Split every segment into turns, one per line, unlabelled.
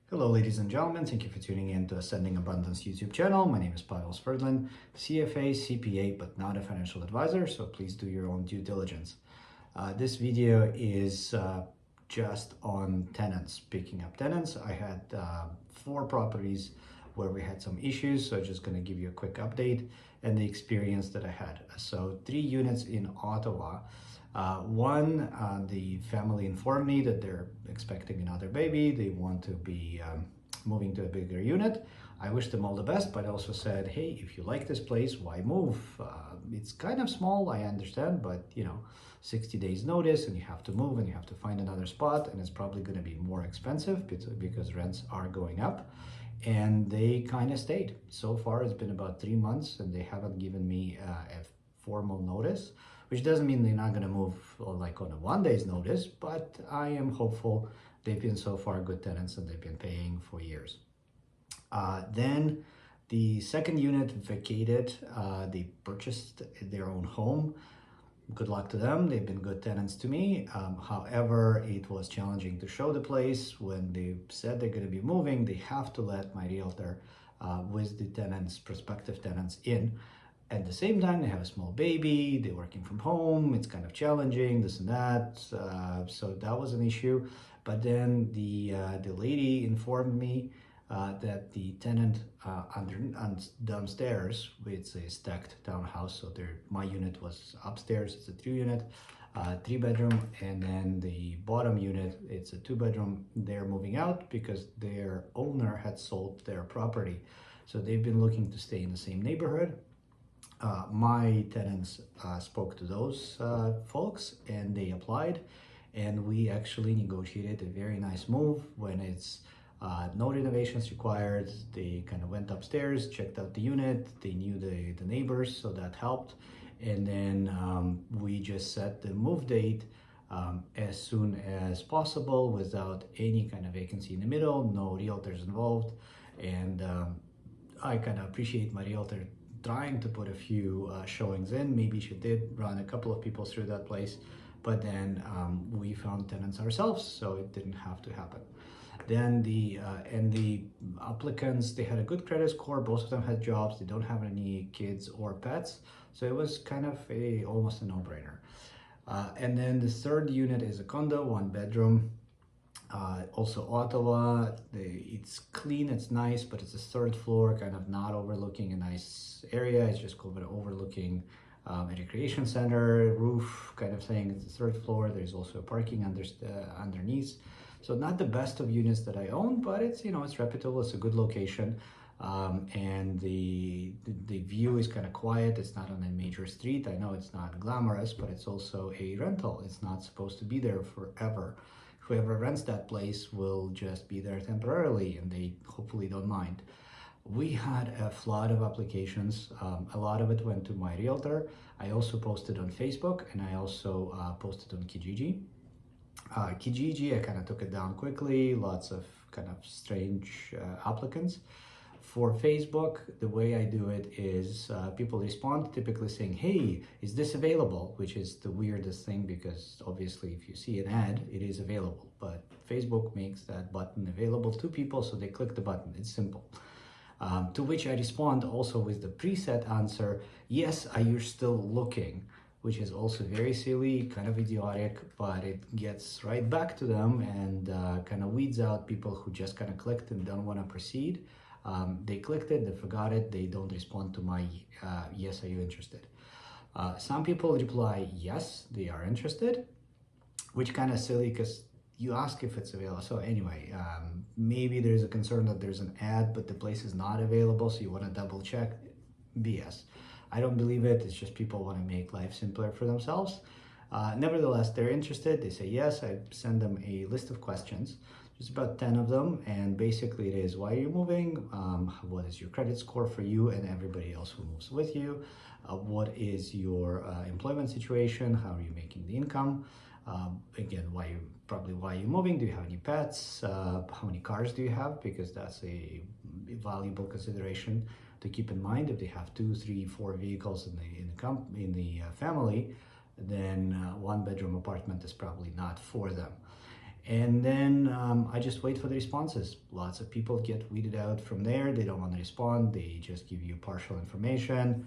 Hello, ladies and gentlemen. Thank you for tuning in to Ascending Abundance YouTube channel. My name is Pavel Sverdlin, CFA, CPA, but not a financial advisor, so please do your own due diligence. This video is just on tenants, picking up tenants. I had 4 properties where we had some issues, so I'm just going to give you a quick update and the experience that I had. So 3 units in Ottawa. The family informed me that they're expecting another baby. They want to be moving to a bigger unit. I wish them all the best, but I also said, hey, if you like this place, why move? It's kind of small, I understand, but 60 days notice and you have to move and you have to find another spot, and it's probably going to be more expensive because rents are going up. And they kind of stayed. So far, it's been about 3 months and they haven't given me a formal notice, which doesn't mean they're not going to move like on a 1 day's notice, but I am hopeful. They've been so far good tenants and they've been paying for years. Then the second unit vacated. They purchased their own home. Good luck to them. They've been good tenants to me. However, it was challenging to show the place. When they said they're going to be moving, they have to let my realtor with the tenants, prospective tenants in. At the same time, they have a small baby, they're working from home, it's kind of challenging, this and that. So that was an issue. But then the lady informed me that the tenant downstairs, it's a stacked townhouse, so my unit was upstairs, it's a 3-unit, 3-bedroom, and then the bottom unit, it's a 2-bedroom. They're moving out because their owner had sold their property. So they've been looking to stay in the same neighborhood. My tenants spoke to those folks and they applied, and we actually negotiated a very nice move when it's no renovations required. They kind of went upstairs, checked out the unit, they knew the neighbors, so that helped. And then we just set the move date as soon as possible without any kind of vacancy in the middle, no realtors involved. And I kind of appreciate my realtor trying to put a few showings in. Maybe she did run a couple of people through that place, but then we found tenants ourselves, so it didn't have to happen. Then the applicants, they had a good credit score. Both of them had jobs. They don't have any kids or pets, so it was kind of almost a no-brainer. And then the third unit is a condo, 1-bedroom. Also Ottawa, it's clean, it's nice, but it's a 3rd floor, kind of not overlooking a nice area. It's just kind of overlooking a recreation center, roof kind of thing. It's the 3rd floor. There's also parking underneath. So not the best of units that I own, but it's it's reputable. It's a good location, and the view is kind of quiet. It's not on a major street. I know it's not glamorous, but it's also a rental. It's not supposed to be there forever. Whoever rents that place will just be there temporarily, and they hopefully don't mind. We had a flood of applications. A lot of it went to my realtor. I also posted on Facebook, and I also posted on Kijiji. Kijiji, I kind of took it down quickly. Lots of kind of strange applicants. For Facebook, the way I do it is people respond typically saying, hey, is this available? Which is the weirdest thing, because obviously if you see an ad, it is available. But Facebook makes that button available to people, so they click the button. It's simple. To which I respond also with the preset answer, yes, are you still looking? Which is also very silly, kind of idiotic, but it gets right back to them and kind of weeds out people who just kind of clicked and don't want to proceed. They clicked it, they forgot it, they don't respond to my yes, are you interested? Some people reply yes, they are interested, which kind of silly because you ask if it's available. So anyway, maybe there's a concern that there's an ad but the place is not available, so you want to double check. BS. I don't believe it. It's just people want to make life simpler for themselves. Nevertheless, they're interested. They say yes. I send them a list of questions. There's about 10 of them, and basically it is, why are you moving? What is your credit score for you and everybody else who moves with you? What is your employment situation? How are you making the income? Again, why are you moving? Do you have any pets? How many cars do you have? Because that's a valuable consideration to keep in mind. If they have 2, 3, 4 vehicles in the family, then 1-bedroom apartment is probably not for them. And then I just wait for the responses. Lots of people get weeded out from there. They don't want to respond. They just give you partial information,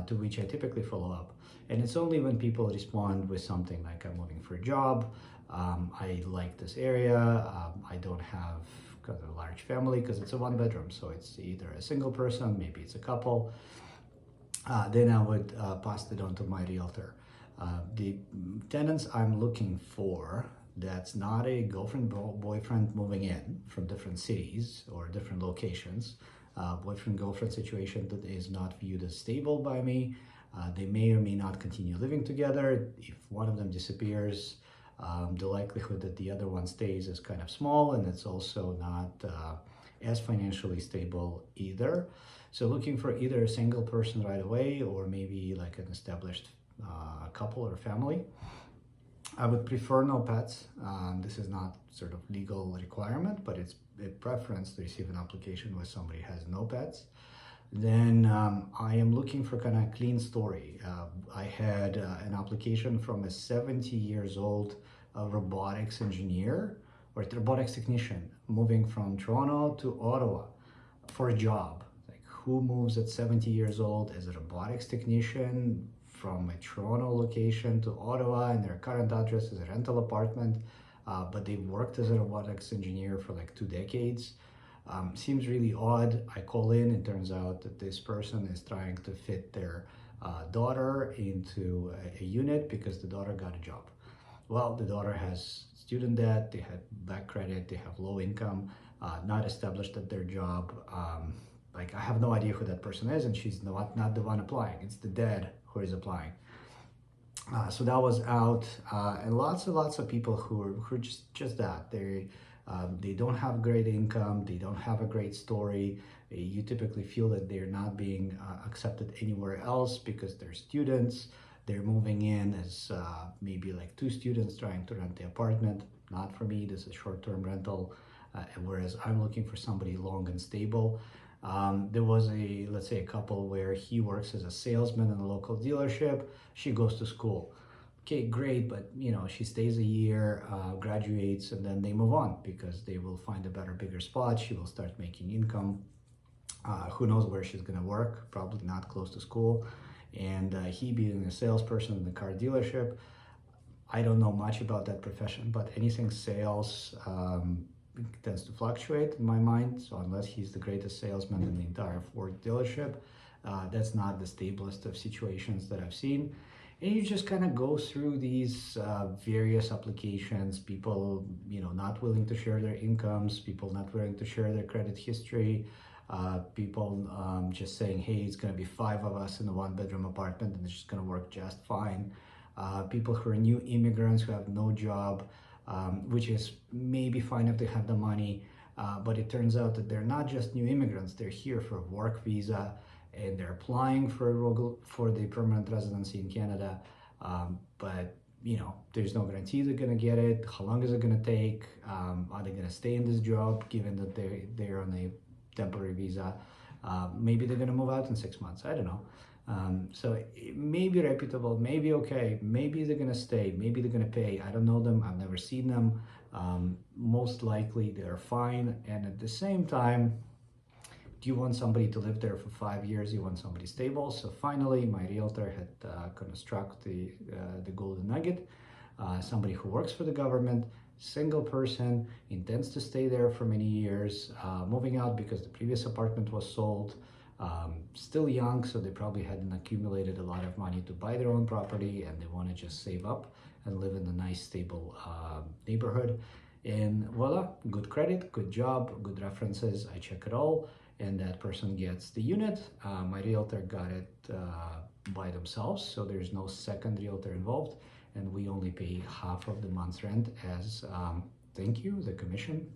to which I typically follow up. And it's only when people respond with something like, I'm moving for a job, I like this area, I don't have a large family because it's a one bedroom. So it's either a single person, maybe it's a couple. Then I would pass it on to my realtor. The tenants I'm looking for, that's not a girlfriend boyfriend moving in from different cities or different locations. Boyfriend girlfriend situation that is not viewed as stable by me. They may or may not continue living together. If one of them disappears, the likelihood that the other one stays is kind of small, and it's also not as financially stable either. So looking for either a single person right away or maybe like an established couple or family. I would prefer no pets. This is not sort of legal requirement, but it's a preference to receive an application where somebody has no pets. Then I am looking for kind of a clean story. I had an application from a 70 years old robotics engineer or robotics technician moving from Toronto to Ottawa for a job. Like, who moves at 70 years old as a robotics technician from a Toronto location to Ottawa, and their current address is a rental apartment, but they worked as a robotics engineer for like 2 decades. Seems really odd. I call in, it turns out that this person is trying to fit their daughter into a unit because the daughter got a job. Well, the daughter has student debt, they have back credit, they have low income, not established at their job. Like, I have no idea who that person is, and she's not the one applying. It's the dad who is applying. So that was out, and lots of people who are just that. They don't have great income, they don't have a great story. You typically feel that they're not being accepted anywhere else because they're students. They're moving in as maybe like 2 students trying to rent the apartment. Not for me, this is short-term rental, whereas I'm looking for somebody long and stable. There was let's say a couple where he works as a salesman in a local dealership. She goes to school. Okay, great, but she stays a year, graduates, and then they move on because they will find a better, bigger spot. She will start making income. Who knows where she's gonna work? Probably not close to school. And he being a salesperson in the car dealership, I don't know much about that profession, but anything sales tends to fluctuate in my mind. So unless he's the greatest salesman in the entire Ford dealership, that's not the stablest of situations that I've seen. And you just kind of go through these various applications, people, not willing to share their incomes, people not willing to share their credit history, people just saying, hey, it's going to be 5 of us in a 1-bedroom apartment and it's just going to work just fine. People who are new immigrants who have no job, which is maybe fine if they have the money, but it turns out that they're not just new immigrants, they're here for a work visa, and they're applying for the permanent residency in Canada, but there's no guarantee they're gonna get it. How long is it gonna take? Are they gonna stay in this job given that they're on a temporary visa? Maybe they're gonna move out in 6 months. I don't know. So it may be reputable, maybe okay, maybe they're gonna stay, maybe they're gonna pay. I don't know them, I've never seen them. Most likely they're fine, and at the same time, do you want somebody to live there for 5 years? You want somebody stable? So finally, my realtor had kind of struck the golden nugget. Somebody who works for the government, single person, intends to stay there for many years, moving out because the previous apartment was sold. Still young, so they probably hadn't accumulated a lot of money to buy their own property, and they want to just save up and live in a nice, stable neighborhood. And voila, good credit, good job, good references. I check it all, and that person gets the unit. My realtor got it by themselves, so there's no second realtor involved, and we only pay half of the month's rent as thank you, the commission,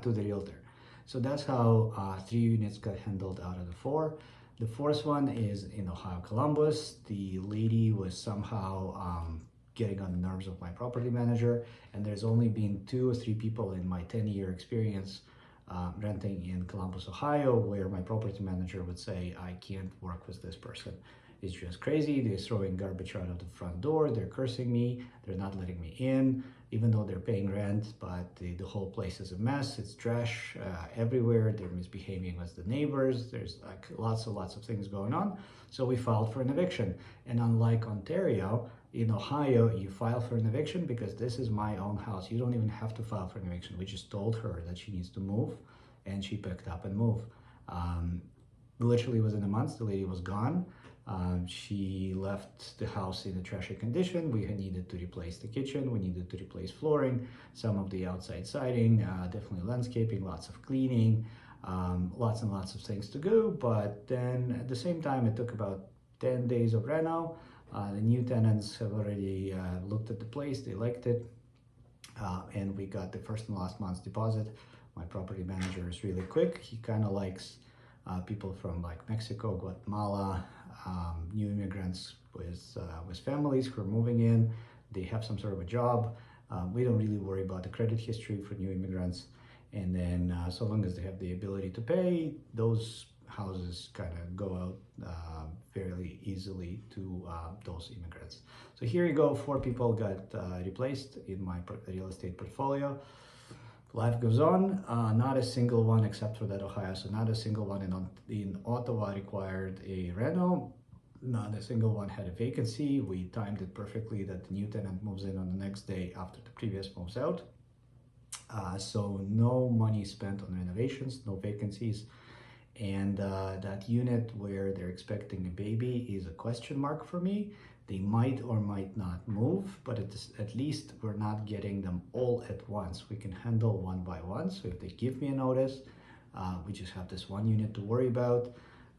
to the realtor. So that's how 3 units got handled out of the 4. The 4th one is in Ohio, Columbus. The lady was somehow getting on the nerves of my property manager, and there's only been 2 or 3 people in my 10-year experience renting in Columbus, Ohio, where my property manager would say, I can't work with this person. It's just crazy. They're throwing garbage out of the front door. They're cursing me. They're not letting me in, even though they're paying rent. But the whole place is a mess. It's trash everywhere. They're misbehaving with the neighbors. There's like lots of things going on. So we filed for an eviction. And unlike Ontario, in Ohio, you file for an eviction because this is my own house. You don't even have to file for an eviction. We just told her that she needs to move, and she picked up and moved. Literally within a month, the lady was gone. She left the house in a trashy condition. We had needed to replace the kitchen. We needed to replace flooring, some of the outside siding, definitely landscaping, lots of cleaning, lots and lots of things to do. But then at the same time, it took about 10 days of reno. The new tenants have already looked at the place. They liked it. And we got the first and last month's deposit. My property manager is really quick. He kind of likes people from like Mexico, Guatemala, new immigrants with families who are moving in. They have some sort of a job. We don't really worry about the credit history for new immigrants. And then so long as they have the ability to pay, those houses kind of go out fairly easily to those immigrants. So here you go, 4 people got replaced in my real estate portfolio. Life goes on. Not a single one, except for that Ohio, so not a single one in Ottawa required a reno. Not a single one had a vacancy. We timed it perfectly that the new tenant moves in on the next day after the previous moves out. So no money spent on renovations, no vacancies. And that unit where they're expecting a baby is a question mark for me. They might or might not move, but at least we're not getting them all at once. We can handle one by one. So if they give me a notice, we just have this one unit to worry about.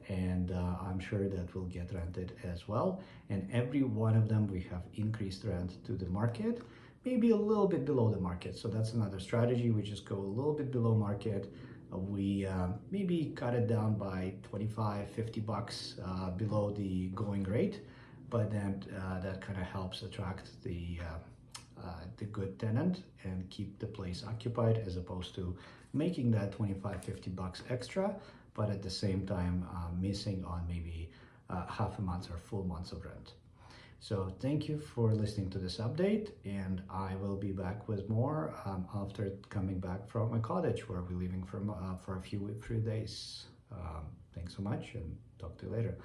And I'm sure that will get rented as well. And every one of them, we have increased rent to the market, maybe a little bit below the market. So that's another strategy. We just go a little bit below market. We maybe cut it down by 25, 50 bucks below the going rate, but then that kind of helps attract the good tenant and keep the place occupied, as opposed to making that 25, 50 bucks extra, but at the same time missing on maybe half a month or full months of rent. So thank you for listening to this update, and I will be back with more after coming back from a cottage where we're leaving for a few days. Thanks so much, and talk to you later.